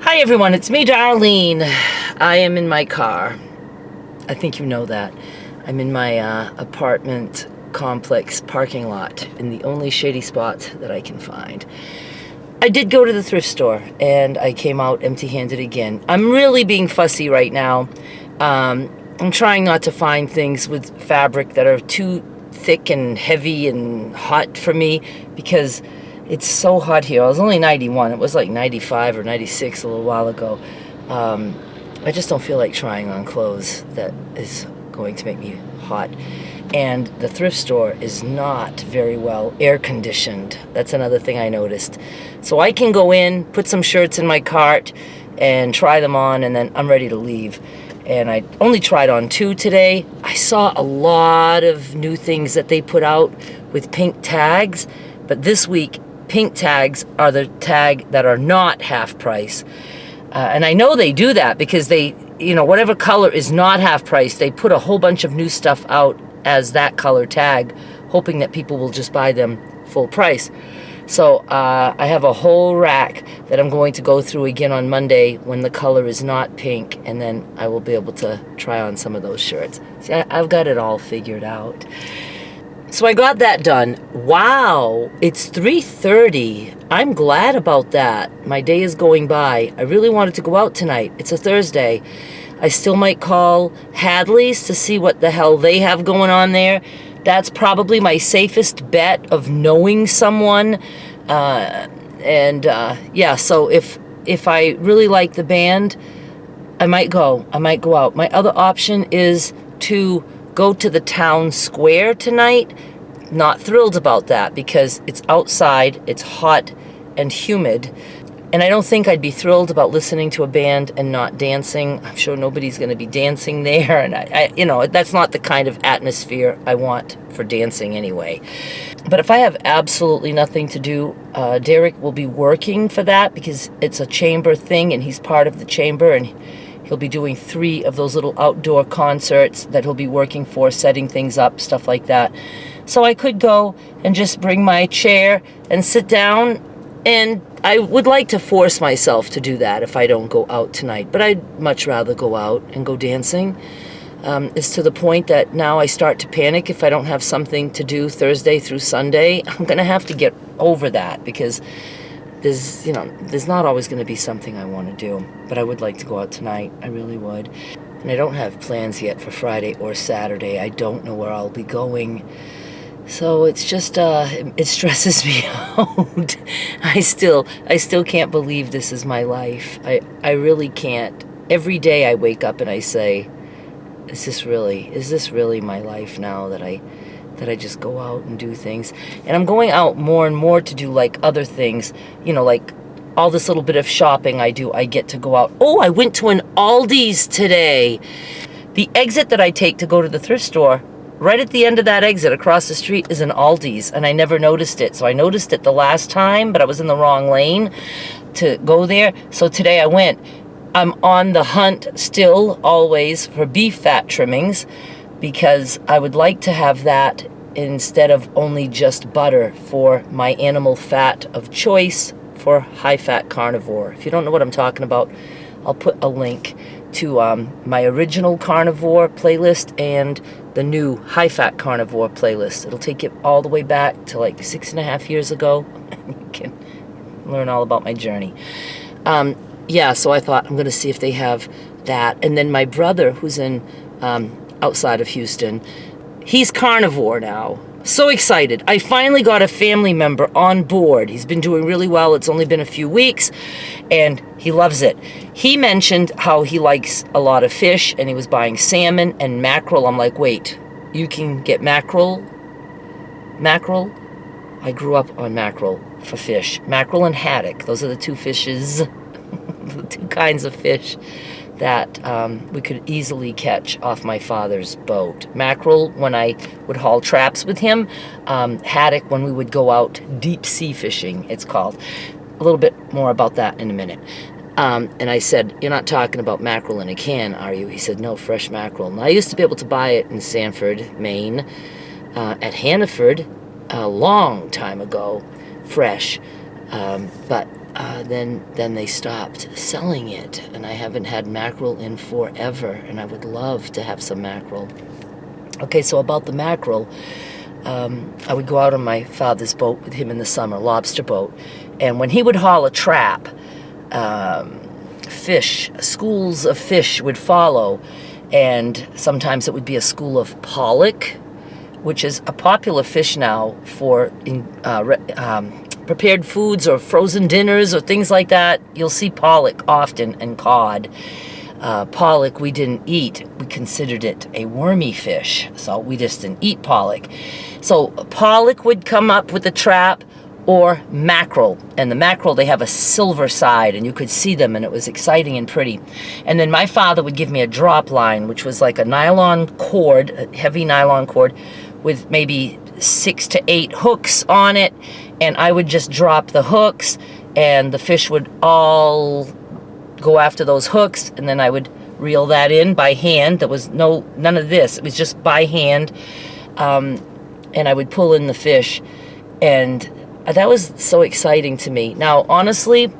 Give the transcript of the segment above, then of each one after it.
Hi everyone, it's me, Darlene. I am in my car. I think you know that. I'm in my apartment complex parking lot in the only shady spot that I can find. I did go to the thrift store and I came out empty-handed again. I'm really being fussy right now. I'm trying not to find things with fabric that are too thick and heavy and hot for me because it's so hot here. I was only 91. It was like 95 or 96 a little while ago. I just don't feel like trying on clothes that is going to make me hot. And the thrift store is not very well air conditioned. That's another thing I noticed. So I can go in, put some shirts in my cart, and try them on, and then I'm ready to leave. And I only tried on 2 today. I saw a lot of new things that they put out with pink tags, but this week, pink tags are the tag that are not half price. And I know they do that because they, whatever color is not half price, they put a whole bunch of new stuff out as that color tag, hoping that people will just buy them full price. So I have a whole rack that I'm going to go through again on Monday when the color is not pink, and then I will be able to try on some of those shirts. See, I've got it all figured out. So I got that done. Wow, it's 3:30. I'm glad about that. My day is going by. I really wanted to go out tonight. It's a Thursday. I still might call Hadley's to see what the hell they have going on there. That's probably my safest bet of knowing someone. Yeah, so if I really like the band, I might go out. My other option is to go to the town square tonight. Not thrilled about that because it's outside, it's hot and humid, and I don't think I'd be thrilled about listening to a band and not dancing. I'm sure nobody's going to be dancing there, and I that's not the kind of atmosphere I want for dancing anyway. But if I have absolutely nothing to do, Derek will be working for that because it's a chamber thing and he's part of the chamber, and he'll be doing 3 of those little outdoor concerts that he'll be working for, setting things up, stuff like that. So I could go and just bring my chair and sit down, and I would like to force myself to do that if I don't go out tonight. But I'd much rather go out and go dancing. It's to the point that now I start to panic if I don't have something to do Thursday through Sunday. I'm going to have to get over that because there's not always going to be something I want to do, but I would like to go out tonight. I really would. And I don't have plans yet for Friday or Saturday. I don't know where I'll be going. So it's just, it stresses me out. I still can't believe this is my life. I really can't. Every day I wake up and I say, is this really my life now that I just go out and do things? And I'm going out more and more to do like other things, like all this little bit of shopping I do, I get to go out. Oh, I went to an Aldi's today. The exit that I take to go to the thrift store, right at the end of that exit across the street is an Aldi's, and I never noticed it. So I noticed it the last time, but I was in the wrong lane to go there. So today I went. I'm on the hunt still, always, for beef fat trimmings, because I would like to have that instead of only just butter for my animal fat of choice for high-fat carnivore. If you don't know what I'm talking about, I'll put a link to my original carnivore playlist and the new high-fat carnivore playlist. It'll take you all the way back to like 6.5 years ago. You can learn all about my journey. Yeah, so I thought I'm going to see if they have that. And then my brother, who's in outside of Houston, he's carnivore now. So excited. I finally got a family member on board. He's been doing really well. It's only been a few weeks, and he loves it. He mentioned how he likes a lot of fish, and he was buying salmon and mackerel. I'm like, wait, you can get mackerel? Mackerel? I grew up on mackerel for fish. Mackerel and haddock. Those are the 2 fishes, the 2 kinds of fish that we could easily catch off my father's boat. Mackerel when I would haul traps with him. Haddock when we would go out deep sea fishing, it's called. A little bit more about that in a minute. And I said, you're not talking about mackerel in a can, are you? He said, no, fresh mackerel. And I used to be able to buy it in Sanford, Maine, at Hannaford a long time ago, fresh. But then they stopped selling it, and I haven't had mackerel in forever, and I would love to have some mackerel. Okay, so about the mackerel, I would go out on my father's boat with him in the summer, lobster boat, and when he would haul a trap, schools of fish would follow, and sometimes it would be a school of pollock, which is a popular fish now for prepared foods or frozen dinners or things like that. You'll see pollock often, and cod. Pollock we didn't eat. We considered it a wormy fish, so we just didn't eat pollock. So pollock would come up with the trap, or mackerel. And the mackerel, they have a silver side, and you could see them, and it was exciting and pretty. And then my father would give me a drop line, which was like a nylon cord, a heavy nylon cord, with maybe 6 to 8 hooks on it, and I would just drop the hooks, and the fish would all go after those hooks, and then I would reel that in by hand. There was none of this. It was just by hand, and I would pull in the fish, and that was so exciting to me. Now, honestly,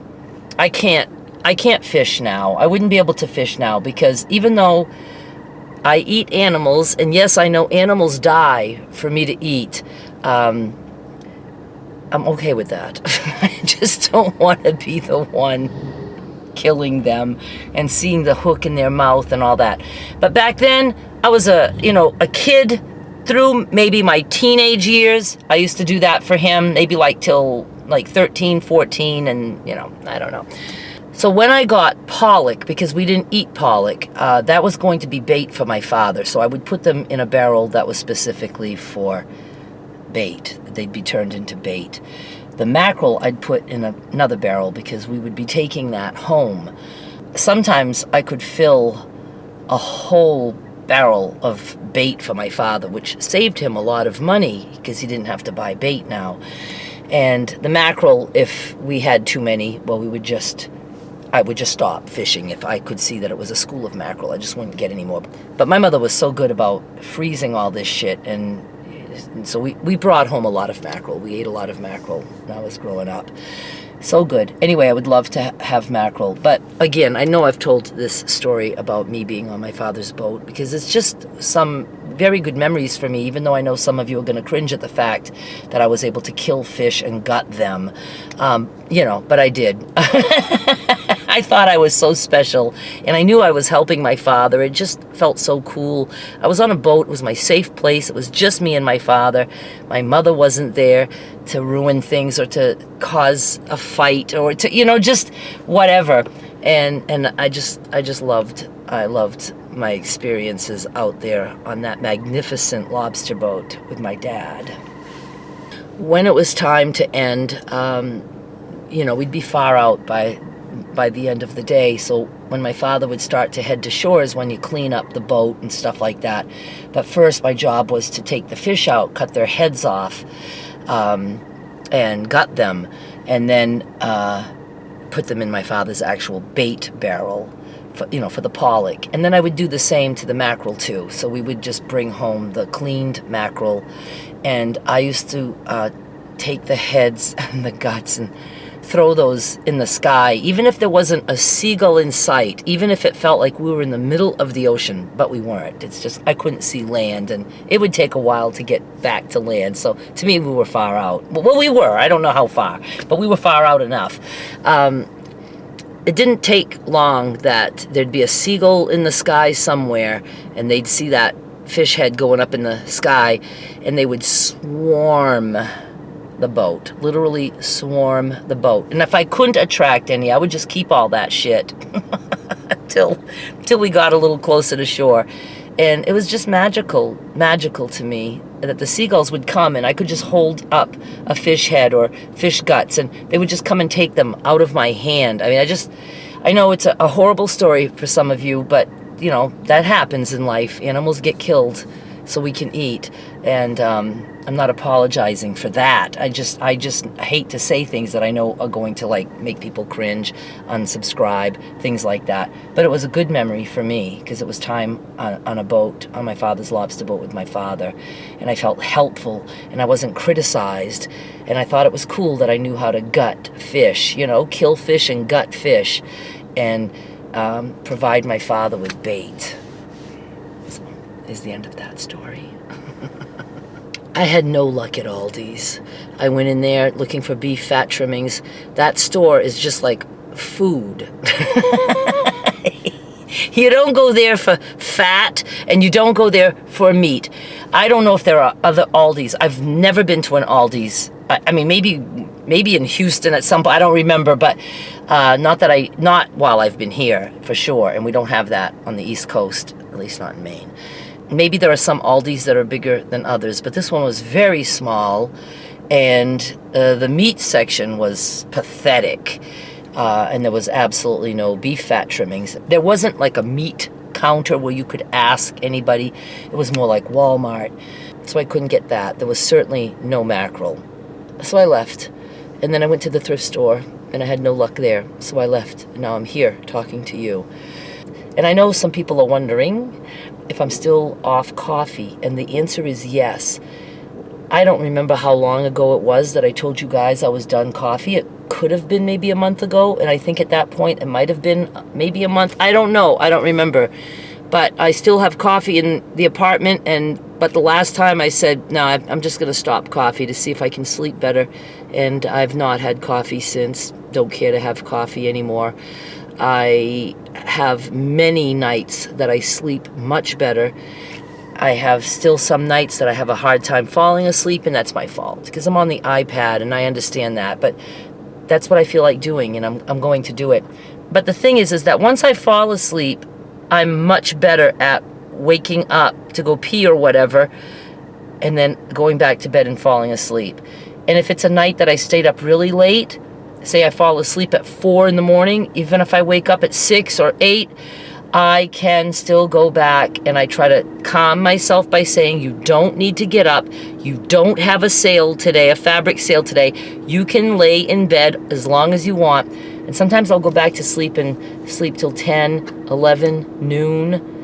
I can't fish now. I wouldn't be able to fish now, because even though I eat animals, and yes, I know animals die for me to eat, I'm okay with that. I just don't want to be the one killing them and seeing the hook in their mouth and all that. But back then, I was a kid through maybe my teenage years. I used to do that for him, maybe till 13, 14, and I don't know. So when I got pollock, because we didn't eat pollock, that was going to be bait for my father. So I would put them in a barrel that was specifically for bait. They'd be turned into bait. The mackerel I'd put in another barrel, because we would be taking that home. Sometimes I could fill a whole barrel of bait for my father, which saved him a lot of money, because he didn't have to buy bait now. And the mackerel, if we had too many, well, I would just stop fishing if I could see that it was a school of mackerel. I just wouldn't get any more. But my mother was so good about freezing all this shit, and so we brought home a lot of mackerel. We ate a lot of mackerel when I was growing up. So good. Anyway, I would love to have mackerel. But again, I know I've told this story about me being on my father's boat, because it's just some very good memories for me, even though I know some of you are going to cringe at the fact that I was able to kill fish and gut them. But I did. I thought I was so special, and I knew I was helping my father. It just felt so cool. I was on a boat. It was my safe place. It was just me and my father. My mother wasn't there to ruin things or to cause a fight or to, just whatever. And I loved my experiences out there on that magnificent lobster boat with my dad. When it was time to end, we'd be far out by the end of the day. So when my father would start to head to shore is when you clean up the boat and stuff like that. But first, my job was to take the fish out, cut their heads off, and gut them, and then put them in my father's actual bait barrel for the pollock. And then I would do the same to the mackerel too. So we would just bring home the cleaned mackerel, and I used to take the heads and the guts and throw those in the sky, even if there wasn't a seagull in sight, even if it felt like we were in the middle of the ocean, but we weren't. It's just I couldn't see land, and it would take a while to get back to land. So to me, we were far out. Well, we were. I don't know how far, but we were far out enough. It didn't take long that there'd be a seagull in the sky somewhere, and they'd see that fish head going up in the sky, and they would swarm the boat, literally swarm the boat. And if I couldn't attract any, I would just keep all that shit till we got a little closer to shore. And it was just magical to me that the seagulls would come, and I could just hold up a fish head or fish guts, and they would just come and take them out of my hand. I mean, I know it's a horrible story for some of you, but that happens in life. Animals get killed so we can eat. And I'm not apologizing for that. I just hate to say things that I know are going to like make people cringe, unsubscribe, things like that. But it was a good memory for me because it was time on a boat, on my father's lobster boat with my father, and I felt helpful and I wasn't criticized, and I thought it was cool that I knew how to gut fish, you know, kill fish and gut fish, and provide my father with bait. So, is the end of that story. I had no luck at Aldi's. I went in there looking for beef fat trimmings. That store is just like food. You don't go there for fat, and you don't go there for meat. I don't know if there are other Aldi's. I've never been to an Aldi's. I mean, maybe in Houston at some point. I don't remember, but not while I've been here, for sure. And we don't have that on the East Coast, at least not in Maine. Maybe there are some Aldi's that are bigger than others, but this one was very small, and the meat section was pathetic, and there was absolutely no beef fat trimmings. There wasn't like a meat counter where you could ask anybody. It was more like Walmart, so I couldn't get that. There was certainly no mackerel. So I left, and then I went to the thrift store, and I had no luck there, so I left. And now I'm here talking to you. And I know some people are wondering if I'm still off coffee, and the answer is yes. I don't remember how long ago it was that I told you guys I was done coffee. It could have been maybe a month ago, and I think at that point it might have been maybe a month. I don't know. I don't remember. But I still have coffee in the apartment, but the last time I said, no, I'm just going to stop coffee to see if I can sleep better, and I've not had coffee since. Don't care to have coffee anymore. I have many nights that I sleep much better. I have still some nights that I have a hard time falling asleep, and that's my fault because I'm on the iPad, and I understand that, but that's what I feel like doing, and I'm going to do it. But the thing is that once I fall asleep, I'm much better at waking up to go pee or whatever, and then going back to bed and falling asleep. And if it's a night that I stayed up really late, say I fall asleep at 4 in the morning, even if I wake up at 6 or 8, I can still go back and I try to calm myself by saying, you don't need to get up. You don't have a sale today, a fabric sale today. You can lay in bed as long as you want. And sometimes I'll go back to sleep and sleep till 10, 11, noon.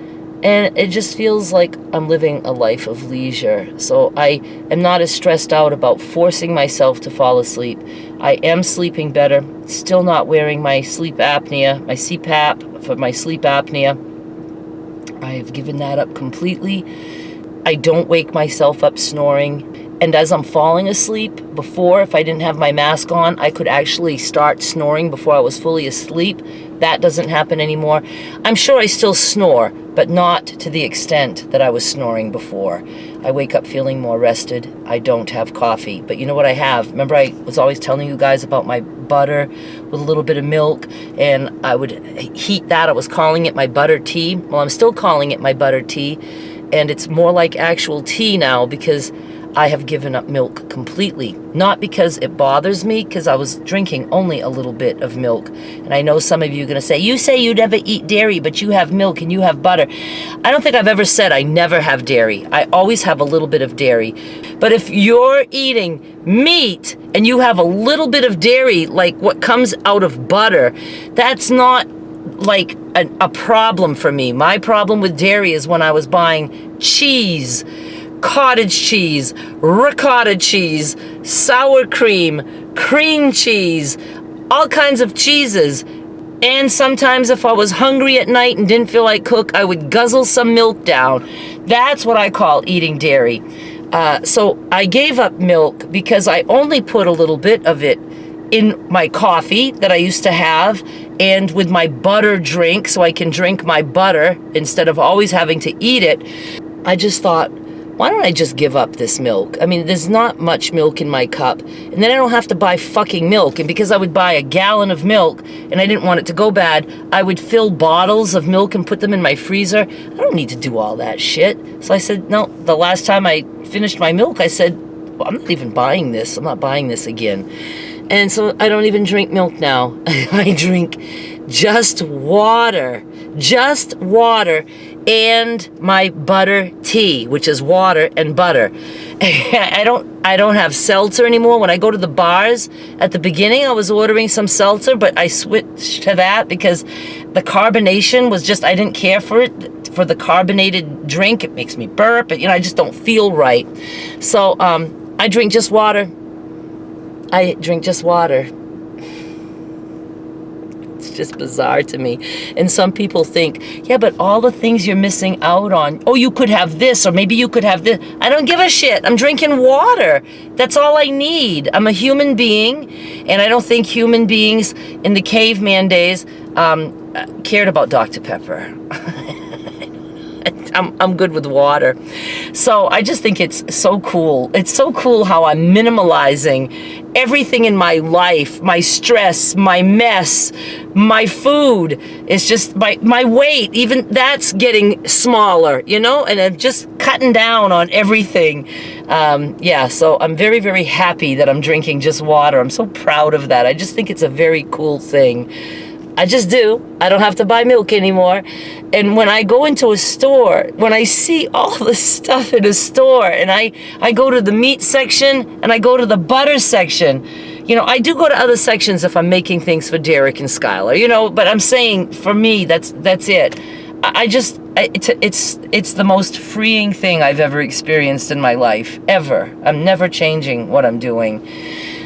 And it just feels like I'm living a life of leisure. So I am not as stressed out about forcing myself to fall asleep. I am sleeping better, still not wearing my sleep apnea, my CPAP for my sleep apnea. I have given that up completely. I don't wake myself up snoring. And as I'm falling asleep, before, if I didn't have my mask on, I could actually start snoring before I was fully asleep. That doesn't happen anymore. I'm sure I still snore, but not to the extent that I was snoring before. I wake up feeling more rested. I don't have coffee. But you know what I have? Remember I was always telling you guys about my butter with a little bit of milk, and I would heat that. I was calling it my butter tea. Well, I'm still calling it my butter tea, and it's more like actual tea now because I have given up milk completely. Not because it bothers me, because I was drinking only a little bit of milk. And I know some of you are going to say, you say you never eat dairy, but you have milk and you have butter. I don't think I've ever said I never have dairy. I always have a little bit of dairy. But if you're eating meat and you have a little bit of dairy, like what comes out of butter, that's not like a problem for me. My problem with dairy is when I was buying cheese, cottage cheese, ricotta cheese, sour cream, cream cheese, all kinds of cheeses. And sometimes if I was hungry at night and didn't feel like cook, I would guzzle some milk down. That's what I call eating dairy. So I gave up milk because I only put a little bit of it in my coffee that I used to have and with my butter drink, so I can drink my butter instead of always having to eat it. I just thought, why don't I just give up this milk? I mean, there's not much milk in my cup, and then I don't have to buy fucking milk. And because I would buy a gallon of milk and I didn't want it to go bad, I would fill bottles of milk and put them in my freezer. I don't need to do all that shit. So I said, no, the last time I finished my milk, I said, well, I'm not even buying this. I'm not buying this again. And so I don't even drink milk now. I drink just water. Just water. and my butter tea, which is water and butter. I don't have seltzer anymore. When I go to the bars, at the beginning I was ordering some seltzer, but I switched to that because the carbonation was just, I didn't care for it, for the carbonated drink. It makes me burp, and I just don't feel right. So I drink just water. I drink just water. It's just bizarre to me. And some people think, yeah, but all the things you're missing out on, oh, you could have this, or maybe you could have this. I don't give a shit. I'm drinking water. That's all I need. I'm a human being, and I don't think human beings in the caveman days cared about Dr. Pepper. I'm good with water. So I just think it's so cool. It's so cool how I'm minimalizing everything in my life, my stress, my mess, my food. It's just my weight, even that's getting smaller, and I'm just cutting down on everything. Yeah, so I'm very, very happy that I'm drinking just water. I'm so proud of that. I just think it's a very cool thing. I just do. I don't have to buy milk anymore. And when I go into a store, when I see all the stuff in a store, and I go to the meat section and I go to the butter section, I do go to other sections if I'm making things for Derek and Skylar, but I'm saying for me, that's it. It's the most freeing thing I've ever experienced in my life, ever. I'm never changing what I'm doing.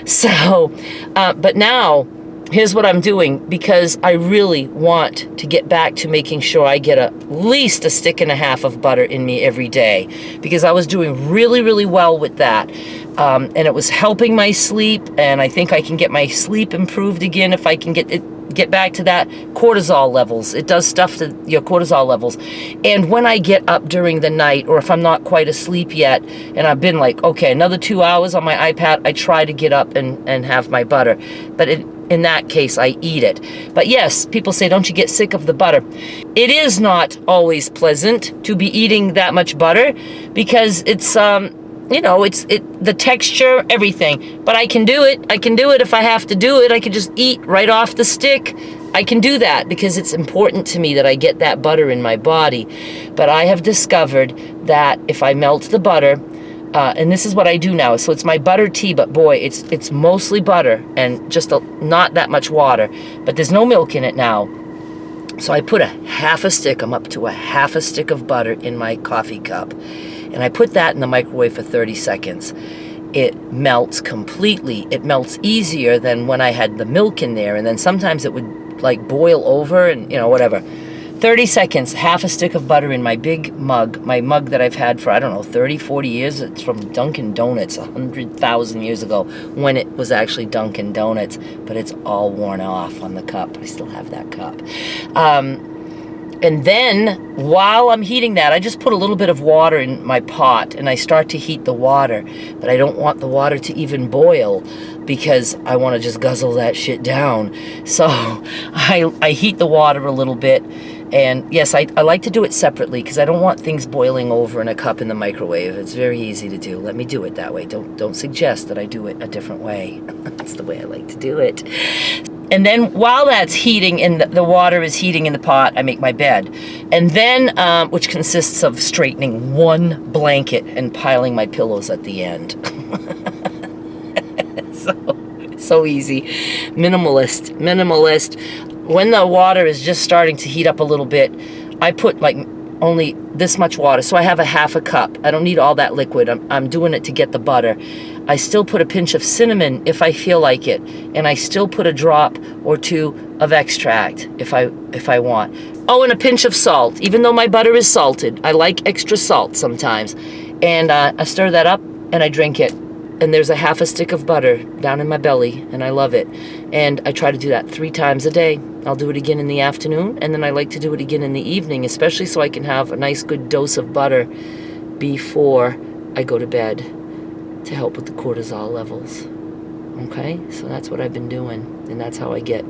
So, but now, here's what I'm doing, because I really want to get back to making sure I get at least a stick and a half of butter in me every day, because I was doing really, really well with that. And it was helping my sleep, and I think I can get my sleep improved again if I can get back to that cortisol levels. It does stuff to your cortisol levels. And when I get up during the night, or if I'm not quite asleep yet, and I've been like, okay, another 2 hours on my iPad, I try to get up and have my butter. But in that case, I eat it. But yes, people say, don't you get sick of the butter? It is not always pleasant to be eating that much butter, because it's, the texture, everything. But I can do it. I can do it if I have to do it. I can just eat right off the stick. I can do that because it's important to me that I get that butter in my body. But I have discovered that if I melt the butter, and this is what I do now. So it's my butter tea, but boy, it's mostly butter and just not that much water. But there's no milk in it now. So I put I'm up to a half a stick of butter in my coffee cup. And I put that in the microwave for 30 seconds. It melts completely. It melts easier than when I had the milk in there. And then sometimes it would like boil over and, whatever. 30 seconds, half a stick of butter in my big mug, my mug that I've had for, 30, 40 years. It's from Dunkin' Donuts 100,000 years ago, when it was actually Dunkin' Donuts, but it's all worn off on the cup. I still have that cup. And then, while I'm heating that, I just put a little bit of water in my pot, and I start to heat the water. But I don't want the water to even boil, because I want to just guzzle that shit down. So I heat the water a little bit. And yes, I like to do it separately, because I don't want things boiling over in a cup in the microwave. It's very easy to do. Let me do it that way. Don't suggest that I do it a different way. That's the way I like to do it. And then while that's heating and the water is heating in the pot, I make my bed. And then, which consists of straightening one blanket and piling my pillows at the end. So easy. Minimalist. When the water is just starting to heat up a little bit, I put like only this much water. So I have a half a cup. I don't need all that liquid. I'm doing it to get the butter. I still put a pinch of cinnamon if I feel like it. And I still put a drop or two of extract if I want. Oh, and a pinch of salt. Even though my butter is salted, I like extra salt sometimes. And I stir that up and I drink it. And there's a half a stick of butter down in my belly, and I love it. And I try to do that 3 times a day. I'll do it again in the afternoon, and then I like to do it again in the evening, especially so I can have a nice good dose of butter before I go to bed to help with the cortisol levels. Okay? So that's what I've been doing, and that's how I get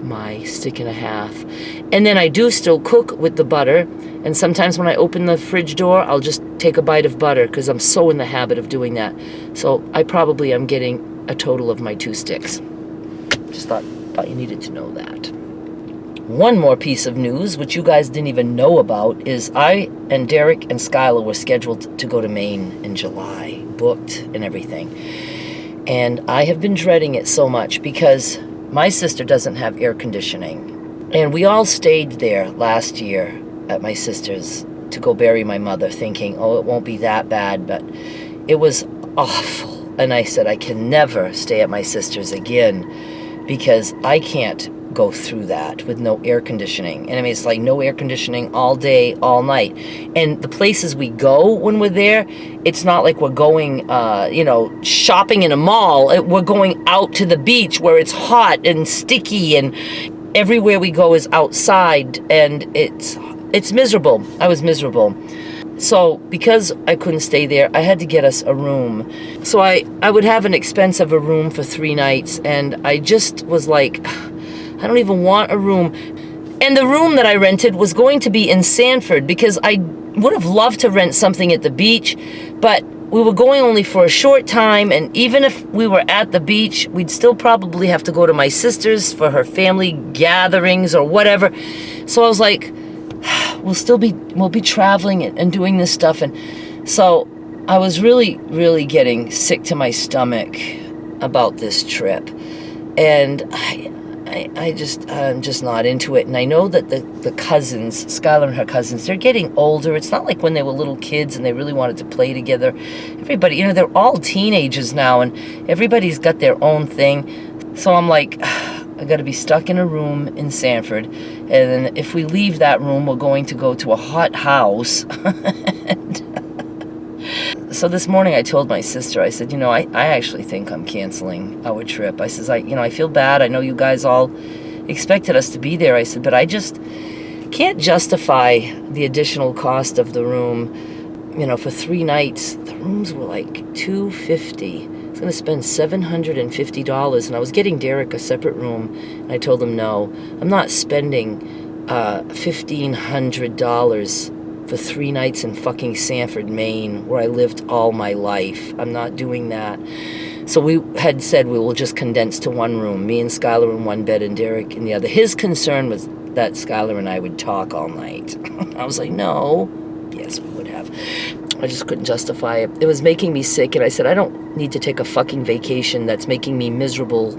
my stick and a half. And then I do still cook with the butter, and sometimes when I open the fridge door, I'll just take a bite of butter, because I'm so in the habit of doing that. So I probably am getting a total of my 2 sticks. Just thought you needed to know that. one more piece of news, which you guys didn't even know about, is I and Derek and Skylar were scheduled to go to Maine in July, booked and everything. And I have been dreading it so much because my sister doesn't have air conditioning. And we all stayed there last year at my sister's to go bury my mother, thinking, oh, it won't be that bad, but it was awful. And I said, I can never stay at my sister's again because I can't go through that with no air conditioning. And I mean, it's like no air conditioning all day, all night. And the places we go when we're there, it's not like we're going, shopping in a mall. We're going out to the beach where it's hot and sticky, and everywhere we go is outside, and it's miserable. I was miserable. So because I couldn't stay there, I had to get us a room. So I would have an expense of a room for 3 nights, and I just was like, I don't even want a room. And the room that I rented was going to be in Sanford because I would have loved to rent something at the beach, but we were going only for a short time, and even if we were at the beach, we'd still probably have to go to my sister's for her family gatherings or whatever. So I was like, we'll be traveling and doing this stuff. And so I was really, really getting sick to my stomach about this trip. And I'm just not into it. And I know that the cousins, Skylar and her cousins, they're getting older. It's not like when they were little kids and they really wanted to play together. Everybody, they're all teenagers now, and everybody's got their own thing. So I'm like, I got to be stuck in a room in Sanford. And then if we leave that room, we're going to go to a hot house. So this morning I told my sister, I said, I actually think I'm canceling our trip. I says, I feel bad. I know you guys all expected us to be there. I said, but I just can't justify the additional cost of the room. For 3 nights, the rooms were like $250. I was going to spend $750, and I was getting Derek a separate room, and I told him, no, I'm not spending $1,500 for 3 nights in fucking Sanford, Maine, where I lived all my life. I'm not doing that. So we had said we will just condense to one room, me and Skylar in one bed and Derek in the other. His concern was that Skylar and I would talk all night. I was like, no. Yes, we would have. I just couldn't justify it. It was making me sick, and I said, I don't need to take a fucking vacation that's making me miserable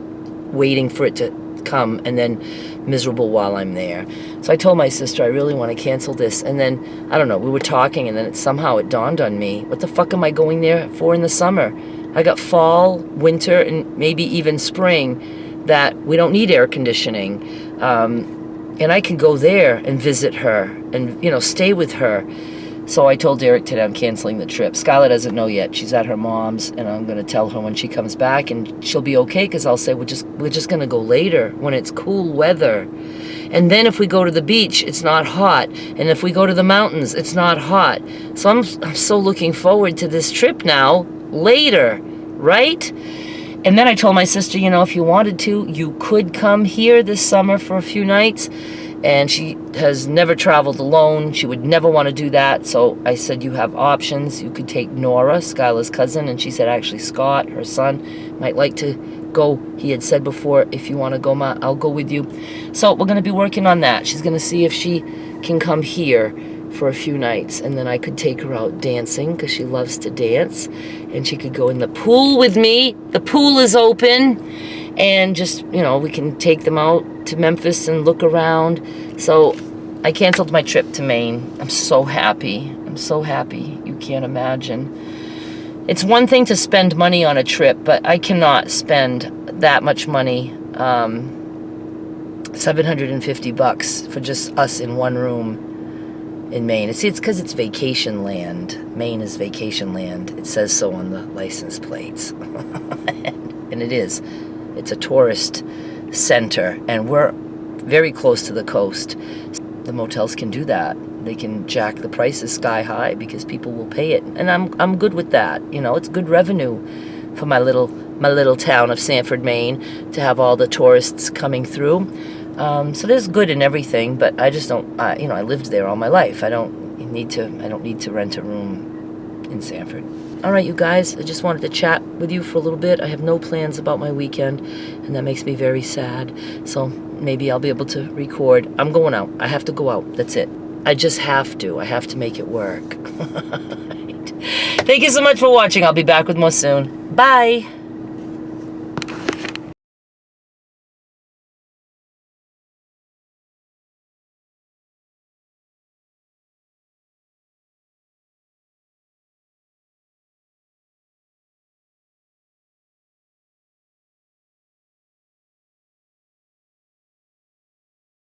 waiting for it to come, and then miserable while I'm there. So I told my sister, I really want to cancel this. And then, I don't know, we were talking, and then somehow it dawned on me, what the fuck am I going there for in the summer? I got fall, winter, and maybe even spring that we don't need air conditioning. And I can go there and visit her and, stay with her. So I told Derek today I'm canceling the trip. Skylar doesn't know yet. She's at her mom's, and I'm going to tell her when she comes back, and she'll be okay because I'll say we're just going to go later when it's cool weather. And then if we go to the beach, it's not hot. And if we go to the mountains, it's not hot. So I'm so looking forward to this trip now, later, right? And then I told my sister, if you wanted to, you could come here this summer for a few nights. And she has never traveled alone. She would never want to do that. So I said, you have options. You could take Nora, Skylar's cousin. And she said, actually, Scott, her son, might like to go. He had said before, if you want to go, Ma, I'll go with you. So we're going to be working on that. She's going to see if she can come here for a few nights. And then I could take her out dancing because she loves to dance. And she could go in the pool with me. The pool is open. And just, we can take them out to Memphis and look around. So I canceled my trip to Maine. I'm so happy. I'm so happy. You can't imagine. It's one thing to spend money on a trip, but I cannot spend that much money, $750 for just us in one room in Maine. See, it's because it's vacation land. Maine is vacation land. It says so on the license plates. And it is. It's a tourist center, and we're very close to the coast. The motels can do that. They can jack the prices sky high because people will pay it, and I'm good with that. It's good revenue for my little town of Sanford, Maine, to have all the tourists coming through. So there's good in everything, but I just don't. I lived there all my life. I don't need to rent a room in Sanford. All right, you guys, I just wanted to chat with you for a little bit. I have no plans about my weekend, and that makes me very sad. So maybe I'll be able to record. I'm going out. I have to go out. That's it. I just have to. I have to make it work. Thank you so much for watching. I'll be back with more soon. Bye.